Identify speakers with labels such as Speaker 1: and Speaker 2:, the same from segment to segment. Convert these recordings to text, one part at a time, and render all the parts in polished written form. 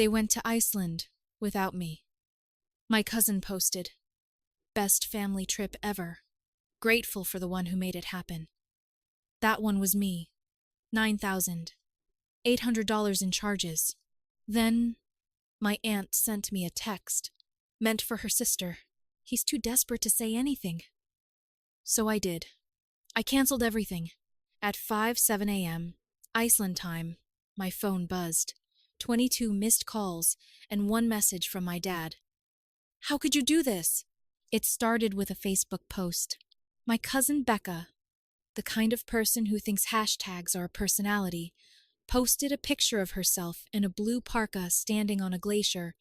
Speaker 1: They went to Iceland without me. My cousin posted, "Best family trip ever. Grateful for the one who made it happen." That one was me. $9,800 in charges. Then my aunt sent me a text, meant for her sister. He's too desperate to say anything. So I did. I canceled everything. At 5:07 a.m., Iceland time, my phone buzzed. 22 missed calls and one message from my dad. "How could you do this?" It started with a Facebook post. My cousin Becca, the kind of person who thinks hashtags are a personality, posted a picture of herself in a blue parka standing on a glacier,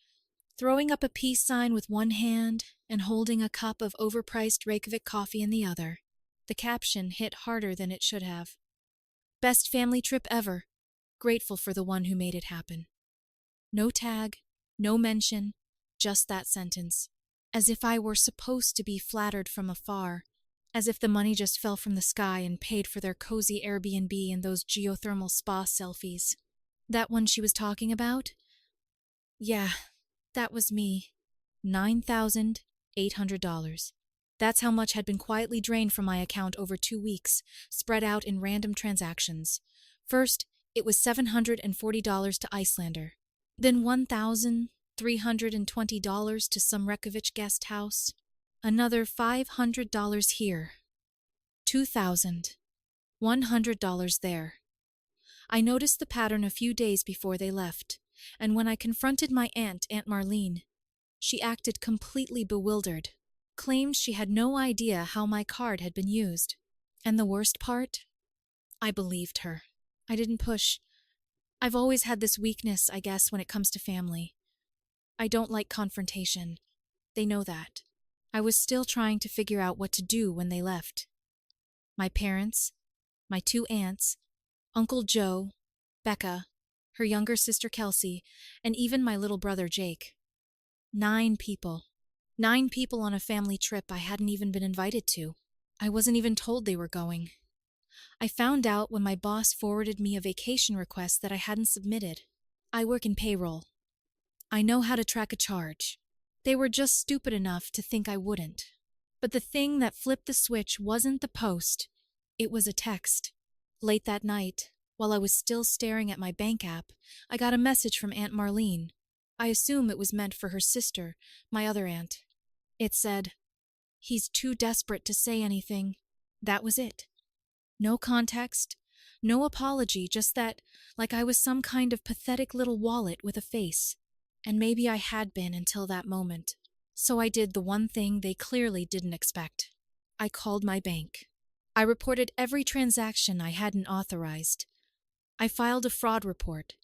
Speaker 1: throwing up a peace sign with one hand and holding a cup of overpriced Reykjavik coffee in the other. The caption hit harder than it should have. "Best family trip ever. Grateful for the one who made it happen." No tag, no mention, just that sentence. As if I were supposed to be flattered from afar. As if the money just fell from the sky and paid for their cozy Airbnb and those geothermal spa selfies. That one she was talking about? Yeah, that was me. $9,800. That's how much had been quietly drained from my account over 2 weeks, spread out in random transactions. First, it was $740 to Icelander. Then $1,320 to some Reykjavik guest house. Another $500 here. $2,100 there. I noticed the pattern a few days before they left, and when I confronted my Aunt Marlene, she acted completely bewildered, claimed she had no idea how my card had been used. And the worst part? I believed her. I didn't push. I've always had this weakness, I guess, when it comes to family. I don't like confrontation. They know that. I was still trying to figure out what to do when they left. My parents, my 2 aunts, Uncle Joe, Becca, her younger sister Kelsey, and even my little brother Jake. 9 people. 9 people on a family trip I hadn't even been invited to. I wasn't even told they were going. I found out when my boss forwarded me a vacation request that I hadn't submitted. I work in payroll. I know how to track a charge. They were just stupid enough to think I wouldn't. But the thing that flipped the switch wasn't the post. It was a text. Late that night, while I was still staring at my bank app, I got a message from Aunt Marlene. I assume it was meant for her sister, my other aunt. It said, "He's too desperate to say anything." That was it. No context, no apology, just that, like I was some kind of pathetic little wallet with a face. And maybe I had been until that moment. So I did the one thing they clearly didn't expect. I called my bank. I reported every transaction I hadn't authorized. I filed a fraud report.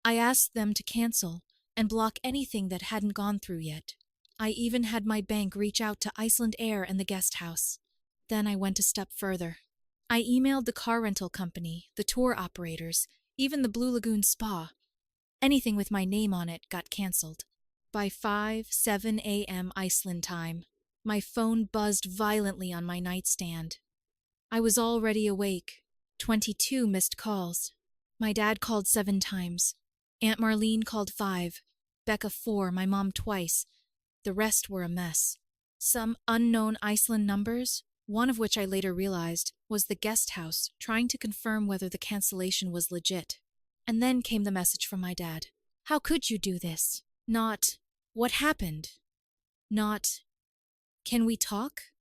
Speaker 1: I asked them to cancel and block anything that hadn't gone through yet. I even had my bank reach out to Iceland Air and the guest house. Then I went a step further. I emailed the car rental company, the tour operators, even the Blue Lagoon Spa. Anything with my name on it got canceled. By 5:07 a.m. Iceland time, my phone buzzed violently on my nightstand. I was already awake. 22 missed calls. My dad called 7 times. Aunt Marlene called 5. Becca 4, my mom twice. The rest were a mess. Some unknown Iceland numbers, one of which I later realized was the guest house trying to confirm whether the cancellation was legit. And then came the message from my dad. "How could you do this?" Not, "What happened?" Not, "Can we talk?"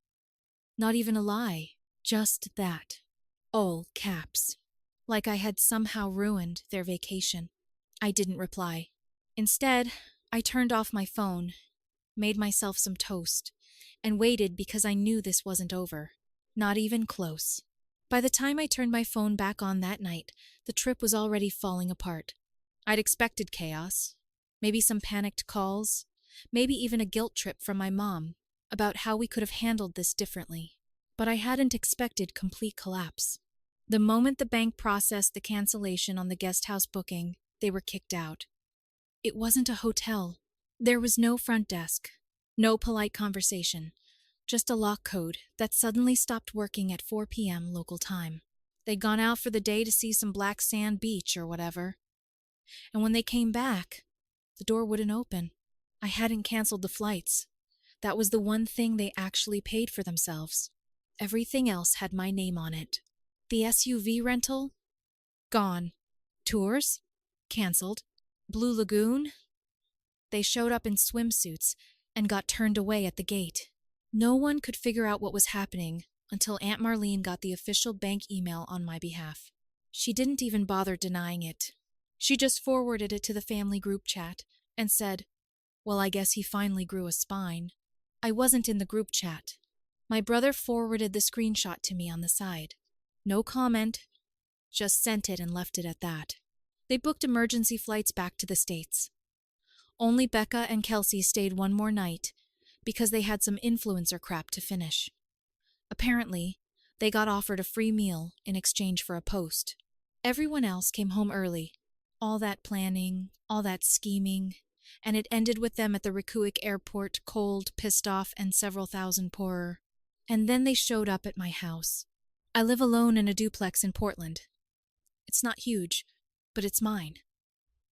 Speaker 1: Not even a lie. Just that. All caps. Like I had somehow ruined their vacation. I didn't reply. Instead, I turned off my phone, made myself some toast, and waited because I knew this wasn't over. Not even close. By the time I turned my phone back on that night, the trip was already falling apart. I'd expected chaos. Maybe some panicked calls. Maybe even a guilt trip from my mom about how we could have handled this differently. But I hadn't expected complete collapse. The moment the bank processed the cancellation on the guest house booking, they were kicked out. It wasn't a hotel. There was no front desk. No polite conversation. Just a lock code that suddenly stopped working at 4 p.m. local time. They'd gone out for the day to see some black sand beach or whatever. And when they came back, The door wouldn't open. I hadn't canceled the flights. That was the one thing they actually paid for themselves. Everything else had my name on it. The SUV rental? Gone. Tours? Canceled. Blue Lagoon? They showed up in swimsuits and got turned away at the gate. No one could figure out what was happening until Aunt Marlene got the official bank email on my behalf. She didn't even bother denying it. She just forwarded it to the family group chat and said, "Well, I guess he finally grew a spine." I wasn't in the group chat. My brother forwarded the screenshot to me on the side. No comment, just sent it and left it at that. They booked emergency flights back to the States. Only Becca and Kelsey stayed one more night because they had some influencer crap to finish. Apparently, they got offered a free meal in exchange for a post. Everyone else came home early. All that planning, all that scheming, and it ended with them at the Reykjavik airport, cold, pissed off, and several thousand poorer. And then they showed up at my house. I live alone in a duplex in Portland. It's not huge, but it's mine.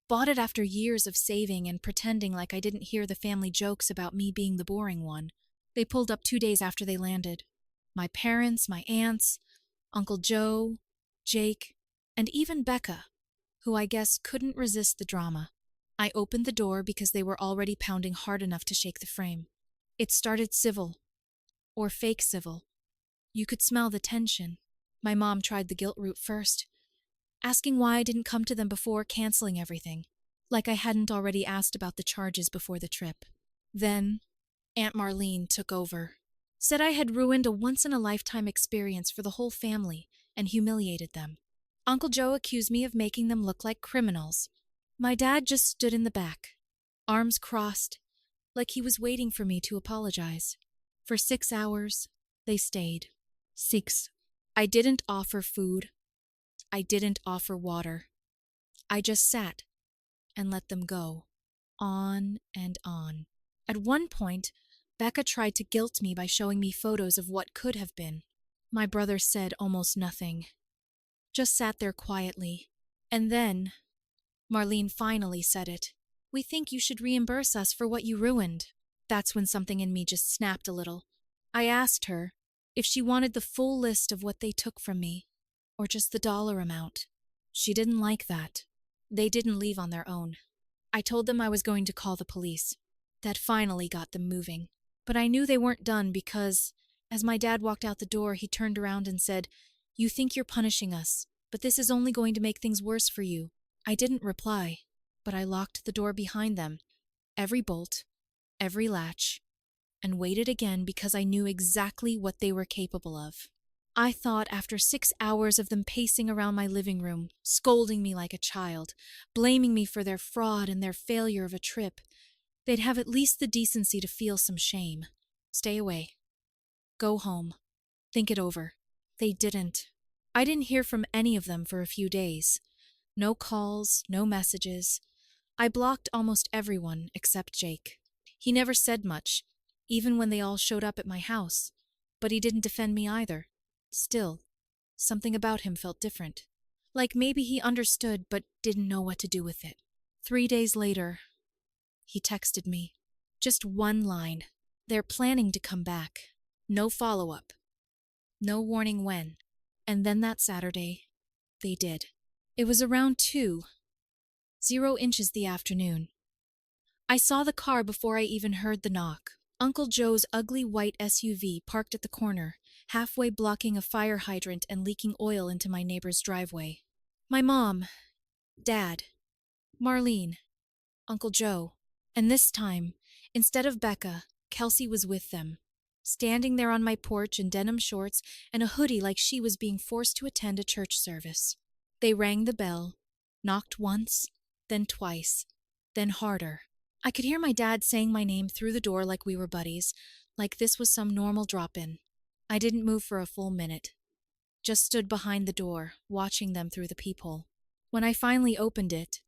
Speaker 1: Bought it after years of saving and pretending like I didn't hear the family jokes about me being the boring one. They pulled up 2 days after they landed. My parents, my aunts, Uncle Joe, Jake, and even Becca, who I guess couldn't resist the drama. I opened the door because they were already pounding hard enough to shake the frame. It started civil. Or fake civil. You could smell the tension. My mom tried the guilt route first, asking why I didn't come to them before canceling everything, like I hadn't already asked about the charges before the trip. Then, Aunt Marlene took over. Said I had ruined a once-in-a-lifetime experience for the whole family and humiliated them. Uncle Joe accused me of making them look like criminals. My dad just stood in the back, arms crossed, like he was waiting for me to apologize. For 6 hours, they stayed. 6. I didn't offer food. I didn't offer water. I just sat and let them go. On and on. At one point, Becca tried to guilt me by showing me photos of what could have been. My brother said almost nothing. Just sat there quietly. And then, Marlene finally said it. "We think you should reimburse us for what you ruined." That's when something in me just snapped a little. I asked her if she wanted the full list of what they took from me, or just the dollar amount. She didn't like that. They didn't leave on their own. I told them I was going to call the police. That finally got them moving. But I knew they weren't done because, as my dad walked out the door, he turned around and said, "You think you're punishing us, but this is only going to make things worse for you." I didn't reply, but I locked the door behind them, every bolt, every latch, and waited again because I knew exactly what they were capable of. I thought after 6 hours of them pacing around my living room, scolding me like a child, blaming me for their fraud and their failure of a trip, they'd have at least the decency to feel some shame. Stay away. Go home. Think it over. They didn't. I didn't hear from any of them for a few days. No calls, no messages. I blocked almost everyone except Jake. He never said much, even when they all showed up at my house, but he didn't defend me either. Still, something about him felt different. Like maybe he understood but didn't know what to do with it. 3 days later, he texted me. Just one line. They're planning to come back. No follow-up. No warning when. And then that Saturday, they did. It was around 2. 0 inches the afternoon. I saw the car before I even heard the knock. Uncle Joe's ugly white SUV parked at the corner, halfway blocking a fire hydrant and leaking oil into my neighbor's driveway. My mom, Dad, Marlene, Uncle Joe, and this time, instead of Becca, Kelsey was with them, standing there on my porch in denim shorts and a hoodie like she was being forced to attend a church service. They rang the bell, knocked once, then twice, then harder. I could hear my dad saying my name through the door like we were buddies, like this was some normal drop-in. I didn't move for a full minute. Just stood behind the door, watching them through the peephole. When I finally opened it,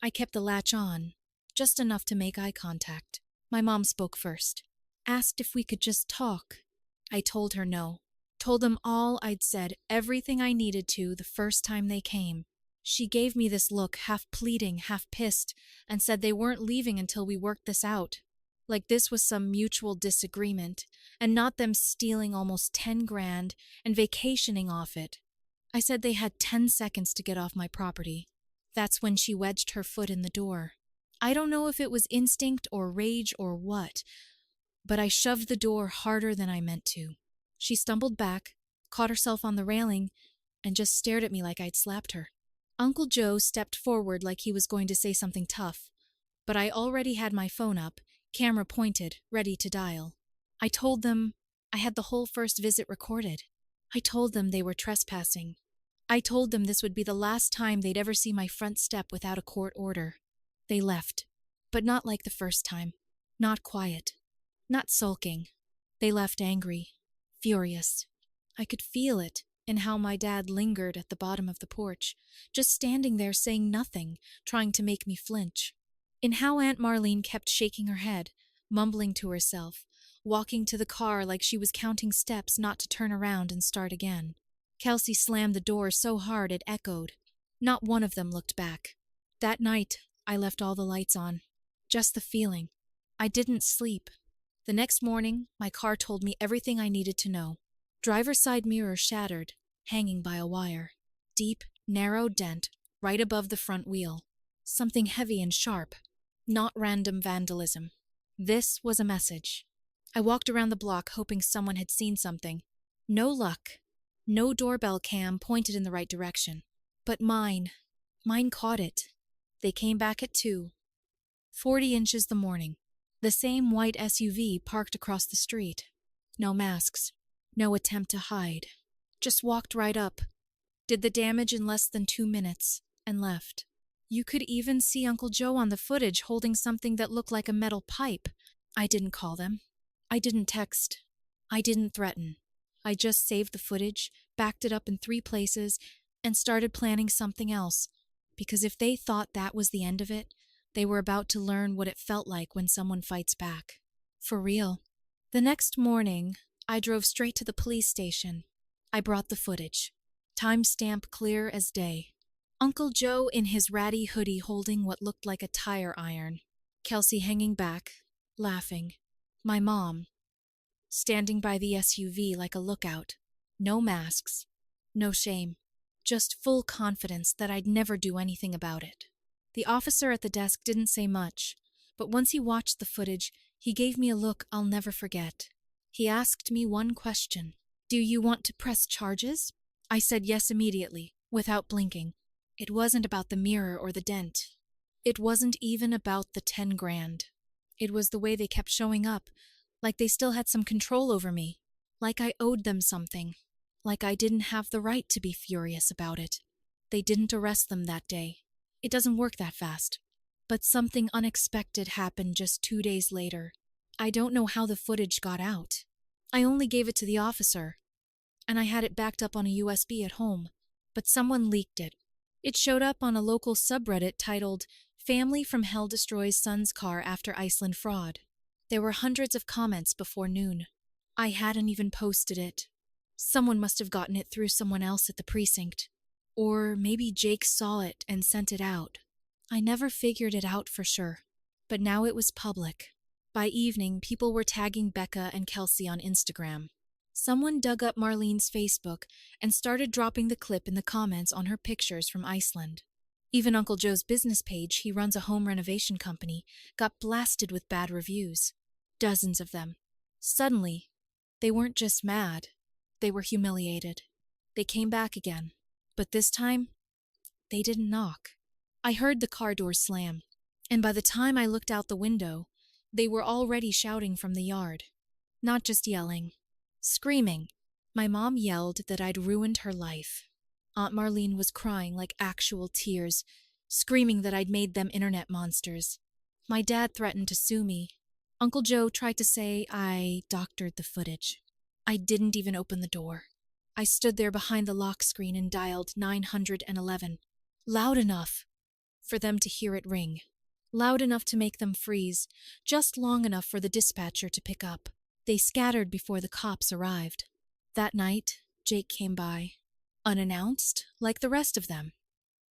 Speaker 1: I kept the latch on, just enough to make eye contact. My mom spoke first. Asked if we could just talk. I told her no. Told them all I'd said, everything I needed to the first time they came. She gave me this look, half pleading, half pissed, and said they weren't leaving until we worked this out. Like this was some mutual disagreement, and not them stealing almost 10 grand and vacationing off it. I said they had 10 seconds to get off my property. That's when she wedged her foot in the door. I don't know if it was instinct or rage or what, but I shoved the door harder than I meant to. She stumbled back, caught herself on the railing, and just stared at me like I'd slapped her. Uncle Joe stepped forward like he was going to say something tough, but I already had my phone up, camera pointed, ready to dial. I told them I had the whole first visit recorded. I told them they were trespassing. I told them this would be the last time they'd ever see my front step without a court order. They left, but not like the first time. Not quiet. Not sulking. They left angry, furious. I could feel it in how my dad lingered at the bottom of the porch, just standing there saying nothing, trying to make me flinch. In how Aunt Marlene kept shaking her head, mumbling to herself, walking to the car like she was counting steps not to turn around and start again. Kelsey slammed the door so hard it echoed. Not one of them looked back. That night, I left all the lights on. Just the feeling. I didn't sleep. The next morning, my car told me everything I needed to know. Driver's side mirror shattered, hanging by a wire. Deep, narrow dent right above the front wheel. Something heavy and sharp. Not random vandalism. This was a message. I walked around the block hoping someone had seen something. No luck. No doorbell cam pointed in the right direction. But mine caught it. They came back at 2. 40 inches the morning. The same white SUV parked across the street. No masks. No attempt to hide. Just walked right up. Did the damage in less than 2 minutes, and left. You could even see Uncle Joe on the footage holding something that looked like a metal pipe. I didn't call them. I didn't text. I didn't threaten. I just saved the footage, backed it up in 3 places, and started planning something else. Because if they thought that was the end of it, they were about to learn what it felt like when someone fights back. For real. The next morning, I drove straight to the police station. I brought the footage. Timestamp clear as day. Uncle Joe in his ratty hoodie holding what looked like a tire iron. Kelsey hanging back, laughing. My mom, standing by the SUV like a lookout. No masks. No shame. Just full confidence that I'd never do anything about it. The officer at the desk didn't say much, but once he watched the footage, he gave me a look I'll never forget. He asked me one question. Do you want to press charges? I said yes immediately, without blinking. It wasn't about the mirror or the dent. It wasn't even about the 10 grand. It was the way they kept showing up, like they still had some control over me, like I owed them something, like I didn't have the right to be furious about it. They didn't arrest them that day. It doesn't work that fast. But something unexpected happened just 2 days later. I don't know how the footage got out. I only gave it to the officer, and I had it backed up on a USB at home, but someone leaked it. It showed up on a local subreddit titled, Family from Hell Destroys Son's Car After Iceland Fraud. There were hundreds of comments before noon. I hadn't even posted it. Someone must have gotten it through someone else at the precinct. Or maybe Jake saw it and sent it out. I never figured it out for sure. But now it was public. By evening, people were tagging Becca and Kelsey on Instagram. Someone dug up Marlene's Facebook and started dropping the clip in the comments on her pictures from Iceland. Even Uncle Joe's business page, he runs a home renovation company, got blasted with bad reviews. Dozens of them. Suddenly, they weren't just mad. They were humiliated. They came back again. But this time, they didn't knock. I heard the car door slam, and by the time I looked out the window, they were already shouting from the yard. Not just yelling. Screaming. My mom yelled that I'd ruined her life. Aunt Marlene was crying like actual tears, screaming that I'd made them internet monsters. My dad threatened to sue me. Uncle Joe tried to say I doctored the footage. I didn't even open the door. I stood there behind the lock screen and dialed 911. Loud enough for them to hear it ring. Loud enough to make them freeze, just long enough for the dispatcher to pick up. They scattered before the cops arrived. That night, Jake came by. Unannounced, like the rest of them.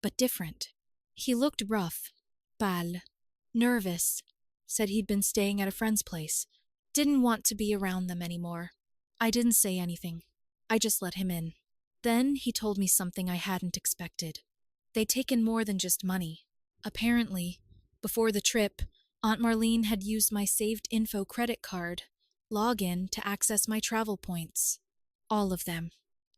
Speaker 1: but different. He looked rough, pale, nervous, said he'd been staying at a friend's place, didn't want to be around them anymore. I didn't say anything. I just let him in. Then he told me something I hadn't expected. They'd taken more than just money. Apparently, before the trip, Aunt Marlene had used my saved info credit card login to access my travel points. All of them.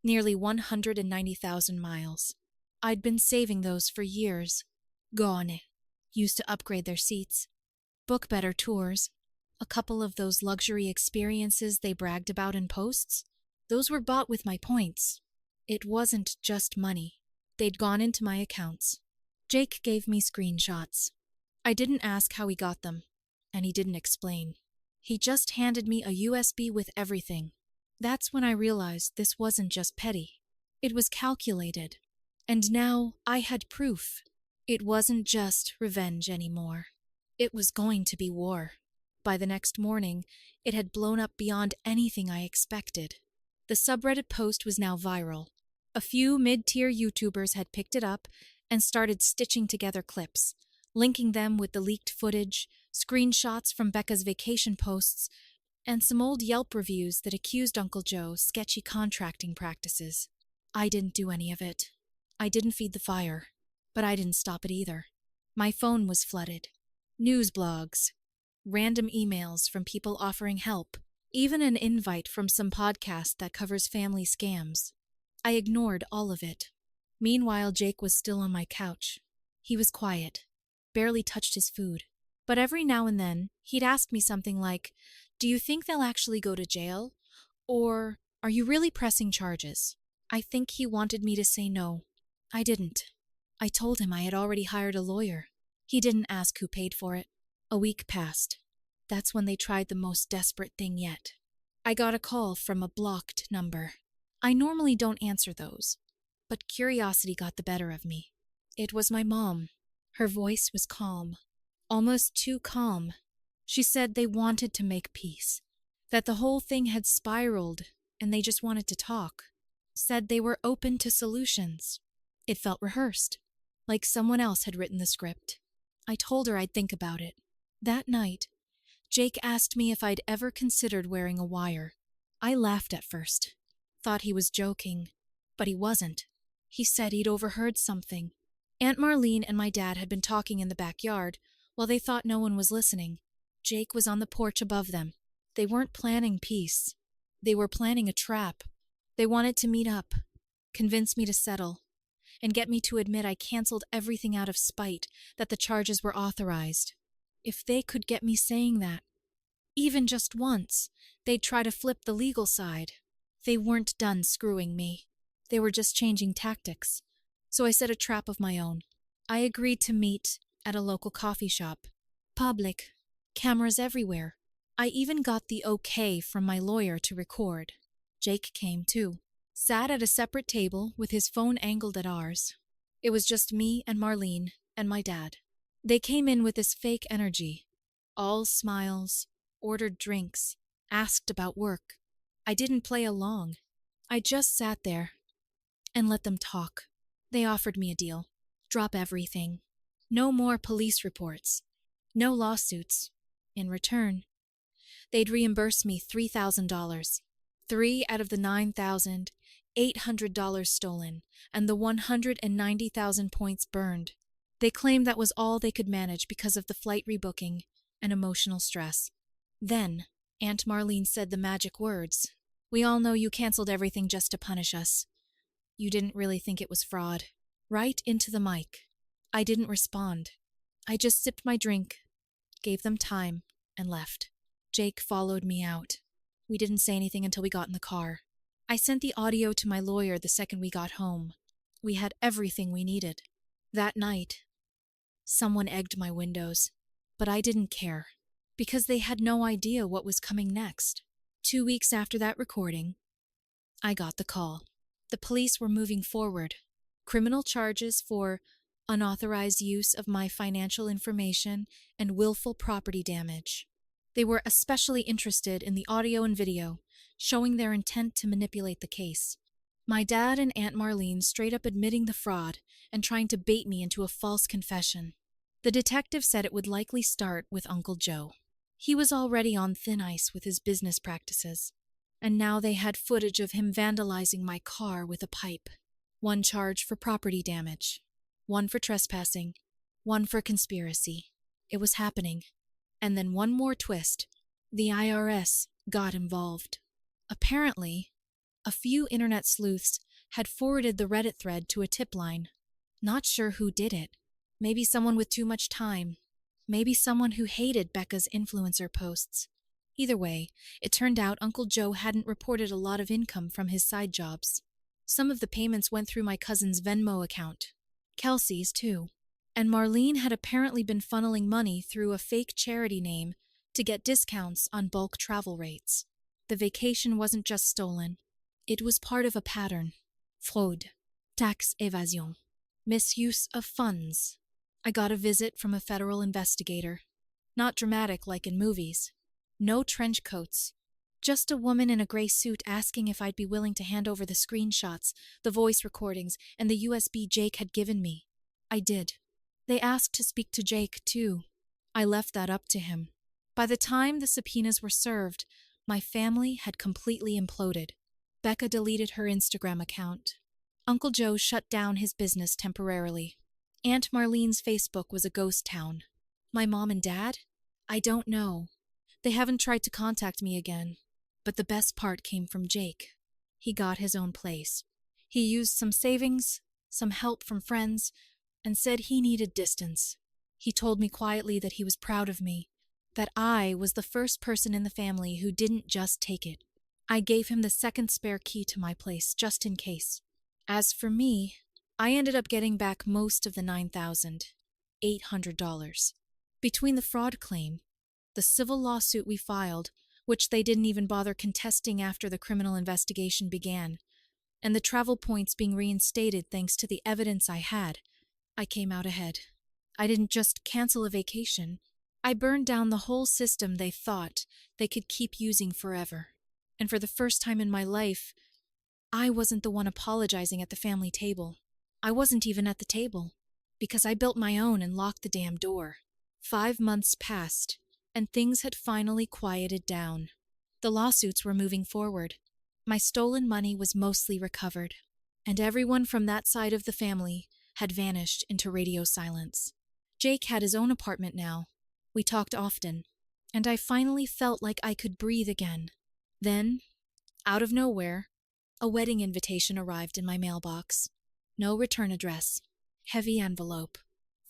Speaker 1: Nearly 190,000 miles. I'd been saving those for years. Gone. Used to upgrade their seats, book better tours. A couple of those luxury experiences they bragged about in posts, those were bought with my points. It wasn't just money. They'd gone into my accounts. Jake gave me screenshots. I didn't ask how he got them, and he didn't explain. He just handed me a USB with everything. That's when I realized this wasn't just petty. It was calculated. And now I had proof. It wasn't just revenge anymore. It was going to be war. By the next morning, it had blown up beyond anything I expected. The subreddit post was now viral. A few mid-tier YouTubers had picked it up and started stitching together clips, linking them with the leaked footage, screenshots from Becca's vacation posts, and some old Yelp reviews that accused Uncle Joe's sketchy contracting practices. I didn't do any of it. I didn't feed the fire, but I didn't stop it either. My phone was flooded. News blogs, random emails from people offering help, even an invite from some podcast that covers family scams. I ignored all of it. Meanwhile, Jake was still on my couch. He was quiet, barely touched his food. But every now and then, he'd ask me something like, "Do you think they'll actually go to jail? Or are you really pressing charges?" I think he wanted me to say no. I didn't. I told him I had already hired a lawyer. He didn't ask who paid for it. A week passed. That's when they tried the most desperate thing yet. I got a call from a blocked number. I normally don't answer those, but curiosity got the better of me. It was my mom. Her voice was calm, almost too calm. She said they wanted to make peace, that the whole thing had spiraled and they just wanted to talk. Said they were open to solutions. It felt rehearsed, like someone else had written the script. I told her I'd think about it. That night, Jake asked me if I'd ever considered wearing a wire. I laughed at first, thought he was joking, but he wasn't. He said he'd overheard something. Aunt Marlene and my dad had been talking in the backyard while they thought no one was listening. Jake was on the porch above them. They weren't planning peace. They were planning a trap. They wanted to meet up, convince me to settle, and get me to admit I canceled everything out of spite, that the charges were authorized. If they could get me saying that, even just once, they'd try to flip the legal side. They weren't done screwing me. They were just changing tactics. So I set a trap of my own. I agreed to meet at a local coffee shop. Public. Cameras everywhere. I even got the okay from my lawyer to record. Jake came too. Sat at a separate table with his phone angled at ours. It was just me and Marlene and my dad. They came in with this fake energy. All smiles, ordered drinks, asked about work. I didn't play along. I just sat there and let them talk. They offered me a deal. Drop everything. No more police reports. No lawsuits. In return, they'd reimburse me $3,000. 3 out of the $9,800 stolen, and the 190,000 points burned. They claimed that was all they could manage because of the flight rebooking and emotional stress. Then, Aunt Marlene said the magic words. "We all know you canceled everything just to punish us. You didn't really think it was fraud." Right into the mic. I didn't respond. I just sipped my drink, gave them time, and left. Jake followed me out. We didn't say anything until we got in the car. I sent the audio to my lawyer the second we got home. We had everything we needed. That night, someone egged my windows, but I didn't care, because they had no idea what was coming next. 2 weeks after that recording, I got the call. The police were moving forward. Criminal charges for unauthorized use of my financial information and willful property damage. They were especially interested in the audio and video, showing their intent to manipulate the case. My dad and Aunt Marlene straight up admitting the fraud and trying to bait me into a false confession. The detective said it would likely start with Uncle Joe. He was already on thin ice with his business practices, and now they had footage of him vandalizing my car with a pipe. One charge for property damage, one for trespassing, one for conspiracy. It was happening. And then one more twist. The IRS got involved. Apparently, a few internet sleuths had forwarded the Reddit thread to a tip line. Not sure who did it. Maybe someone with too much time. Maybe someone who hated Becca's influencer posts. Either way, it turned out Uncle Joe hadn't reported a lot of income from his side jobs. Some of the payments went through my cousin's Venmo account. Kelsey's, too. And Marlene had apparently been funneling money through a fake charity name to get discounts on bulk travel rates. The vacation wasn't just stolen. It was part of a pattern. Fraude. Tax evasion. Misuse of funds. I got a visit from a federal investigator. Not dramatic like in movies. No trench coats. Just a woman in a gray suit asking if I'd be willing to hand over the screenshots, the voice recordings, and the USB Jake had given me. I did. They asked to speak to Jake, too. I left that up to him. By the time the subpoenas were served, my family had completely imploded. Becca deleted her Instagram account. Uncle Joe shut down his business temporarily. Aunt Marlene's Facebook was a ghost town. My mom and dad? I don't know. They haven't tried to contact me again. But the best part came from Jake. He got his own place. He used some savings, some help from friends, and said he needed distance. He told me quietly that he was proud of me, that I was the first person in the family who didn't just take it. I gave him the second spare key to my place, just in case. As for me, I ended up getting back most of the $9,800. Between the fraud claim, the civil lawsuit we filed, which they didn't even bother contesting after the criminal investigation began, and the travel points being reinstated thanks to the evidence I had, I came out ahead. I didn't just cancel a vacation. I burned down the whole system they thought they could keep using forever. And for the first time in my life, I wasn't the one apologizing at the family table. I wasn't even at the table, because I built my own and locked the damn door. 5 months passed, and things had finally quieted down. The lawsuits were moving forward. My stolen money was mostly recovered, and everyone from that side of the family had vanished into radio silence. Jake had his own apartment now. We talked often, and I finally felt like I could breathe again. Then, out of nowhere, a wedding invitation arrived in my mailbox. No return address. Heavy envelope.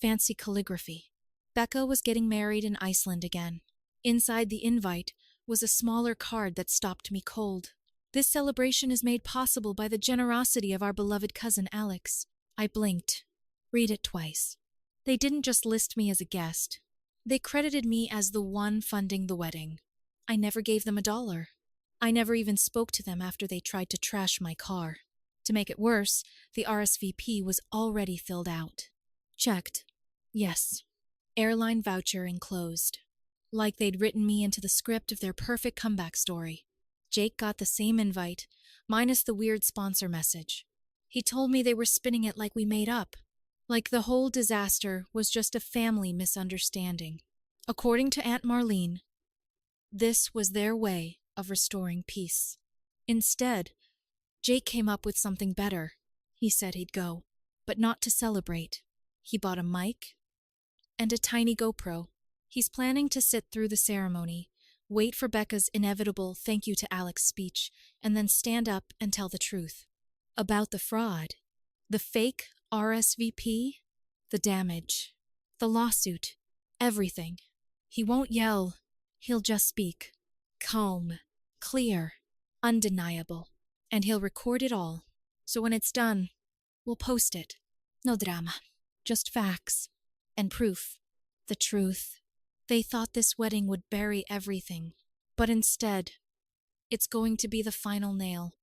Speaker 1: Fancy calligraphy. Becca was getting married in Iceland again. Inside the invite was a smaller card that stopped me cold. This celebration is made possible by the generosity of our beloved cousin Alex. I blinked. Read it twice. They didn't just list me as a guest. They credited me as the one funding the wedding. I never gave them $1. I never even spoke to them after they tried to trash my car. To make it worse, the RSVP was already filled out. Checked. Yes. Airline voucher enclosed. Like they'd written me into the script of their perfect comeback story. Jake got the same invite, minus the weird sponsor message. He told me they were spinning it like we made up. Like the whole disaster was just a family misunderstanding. According to Aunt Marlene, this was their way of restoring peace. Instead, Jake came up with something better. He said he'd go, but not to celebrate. He bought a mic and a tiny GoPro. He's planning to sit through the ceremony, wait for Becca's inevitable thank you to Alex speech, and then stand up and tell the truth. About the fraud, the fake RSVP, the damage, the lawsuit, everything. He won't yell. He'll just speak. Calm, clear, undeniable. And he'll record it all. So when it's done, we'll post it. No drama. Just facts. And proof. The truth. They thought this wedding would bury everything. But instead, it's going to be the final nail.